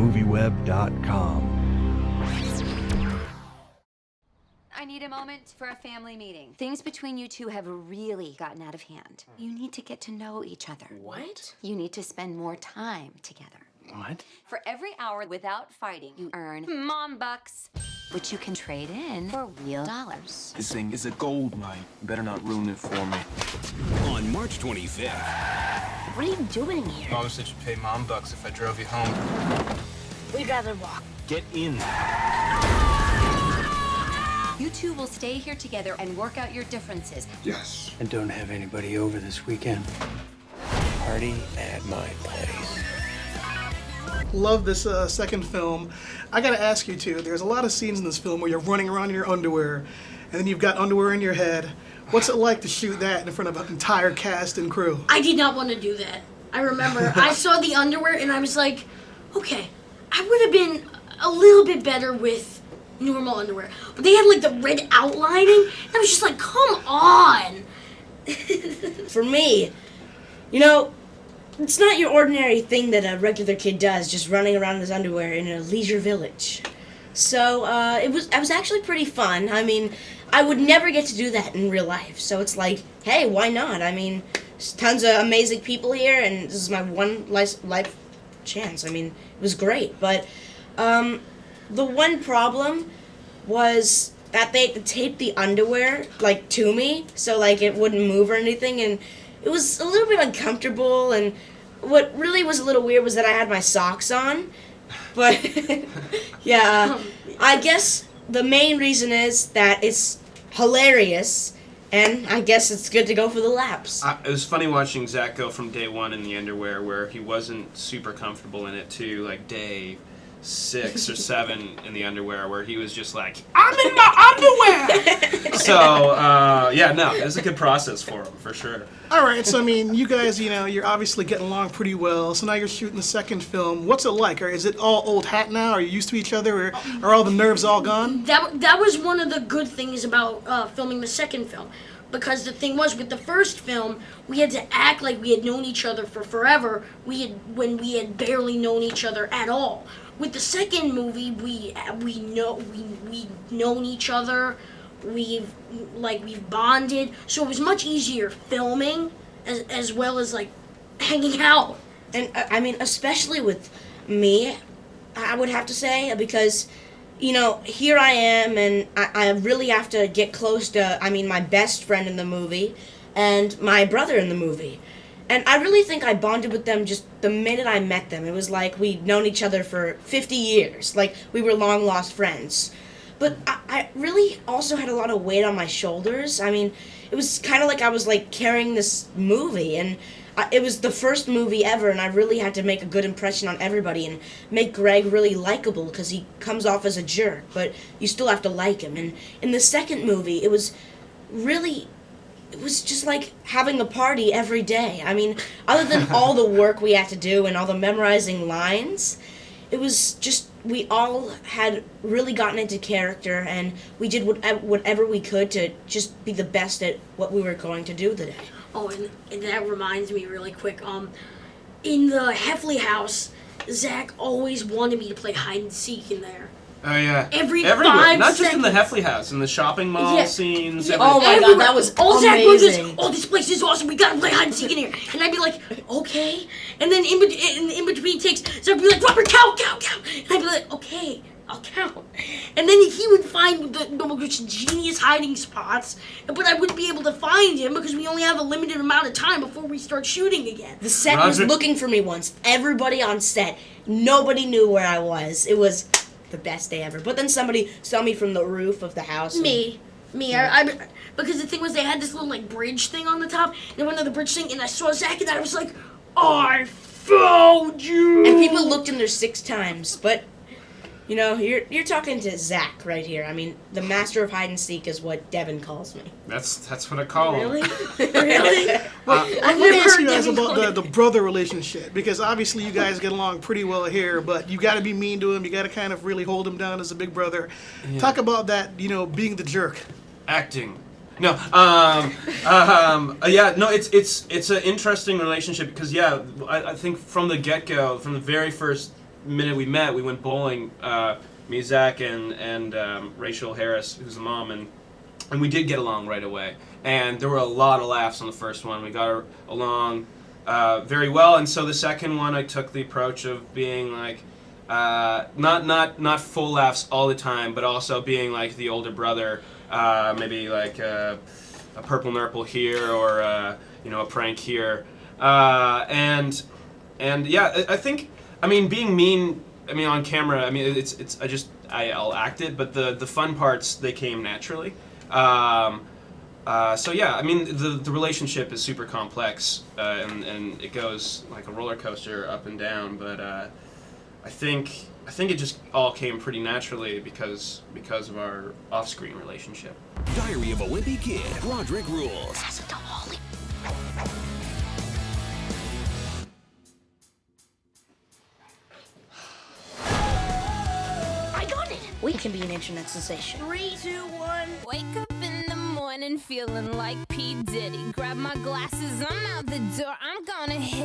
MovieWeb.com. I need a moment for a family meeting. Things between you two have really gotten out of hand. You need to get to know each other. What? You need to spend more time together. What? For every hour without fighting, you earn mom bucks, which you can trade in for real dollars. This thing is a gold mine. You better not ruin it for me. On March 25th. What are you doing here? Mom said you'd pay Mom bucks if I drove you home. We'd rather walk. Get in. You two will stay here together and work out your differences. Yes. And don't have anybody over this weekend. Party at my place. Love this second film. I gotta ask you too, there's a lot of scenes in this film where you're running around in your underwear, and then you've got underwear in your head. What's it like to shoot that in front of an entire cast and crew? I did not want to do that. I remember I saw the underwear and I was like, okay, I would have been a little bit better with normal underwear. But they had like the red outlining, and I was just like, come on. For me, you know, it's not your ordinary thing that a regular kid does, just running around in his underwear in a leisure village. So it was actually pretty fun. I mean, I would never get to do that in real life. So it's like, hey, why not? I mean, there's tons of amazing people here, and this is my one life chance. I mean, it was great. But the one problem was that they had to tape the underwear, like, to me, so, like, it wouldn't move or anything, and it was a little bit uncomfortable, and what really was a little weird was that I had my socks on, but, yeah, I guess the main reason is that it's hilarious, and I guess it's good to go for the laps. It was funny watching Zach go from day one in the underwear, where he wasn't super comfortable in it, to, like, day 6 or 7 in the underwear, where he was just like, I'm in my underwear! So, yeah, no, it was a good process for him, for sure. All right, so I mean, you guys, you know, you're obviously getting along pretty well, so now you're shooting the second film. What's it like? Or is it all old hat now? Are you used to each other, or are all the nerves all gone? That was one of the good things about filming the second film. Because the thing was, with the first film, we had to act like we had known each other for forever, when we had barely known each other at all. With the second movie, we've known each other, we've bonded, so it was much easier filming as well as like hanging out. And I mean, especially with me, I would have to say, because, you know, here I am, and I really have to get close to, I mean, my best friend in the movie and my brother in the movie. And I really think I bonded with them just the minute I met them. It was like we'd known each other for 50 years, like we were long-lost friends. But I really also had a lot of weight on my shoulders. I mean, it was kind of like I was like carrying this movie, and it was the first movie ever, and I really had to make a good impression on everybody and make Greg really likable, because he comes off as a jerk, but you still have to like him. And in the second movie, it was just like having a party every day. I mean, other than all the work we had to do and all the memorizing lines, it was just, we all had really gotten into character, and we did whatever we could to just be the best at what we were going to do today. Oh, and that reminds me really quick, in the Heffley house, Zach always wanted me to play hide and seek in there. Oh, yeah. Everywhere. 5 Not just in the Heffley house, in the shopping mall scenes. Yeah. Oh my God, that was Zach amazing. was this place is awesome, we gotta play hide and seek in here. And I'd be like, okay. And then in between takes, Zach would be like, Robert, count. And I'd be like, okay, I'll count. And then he would find the most genius hiding spots, but I wouldn't be able to find him because we only have a limited amount of time before we start shooting again. The set was looking for me once. Everybody on set, nobody knew where I was. It was the best day ever. But then somebody saw me from the roof of the house. Me. I because the thing was, they had this little like bridge thing on the top, and I went to the bridge thing, and I saw Zach, and I was like, I found you! And people looked in there 6 times, but, you know, you're talking to Zach right here. I mean, the master of hide and seek is what Devon calls me. That's what I call him. Really? Really? Let me ask you guys about the brother relationship, because obviously you guys get along pretty well here, but you got to be mean to him. You got to kind of really hold him down as a big brother. Yeah. Talk about that, you know, being the jerk. Acting. No. Yeah. No. It's an interesting relationship because I think from the get-go, from the very first minute we met, we went bowling. Me, Zach, and Rachel Harris, who's the mom, and we did get along right away. And there were a lot of laughs on the first one. We got along very well, and so the second one I took the approach of being like not full laughs all the time, but also being like the older brother, maybe like a purple nurple here or a prank here, and yeah, I think being mean. On camera, I'll act it, but the fun parts, they came naturally. So yeah, the relationship is super complex, and it goes like a roller coaster up and down. But I think it just all came pretty naturally because of our off-screen relationship. Diary of a Wimpy Kid. Rodrick rules. We can be an internet sensation. 3, 2, 1. Wake up in the morning feeling like P. Diddy. Grab my glasses, I'm out the door. I'm gonna hit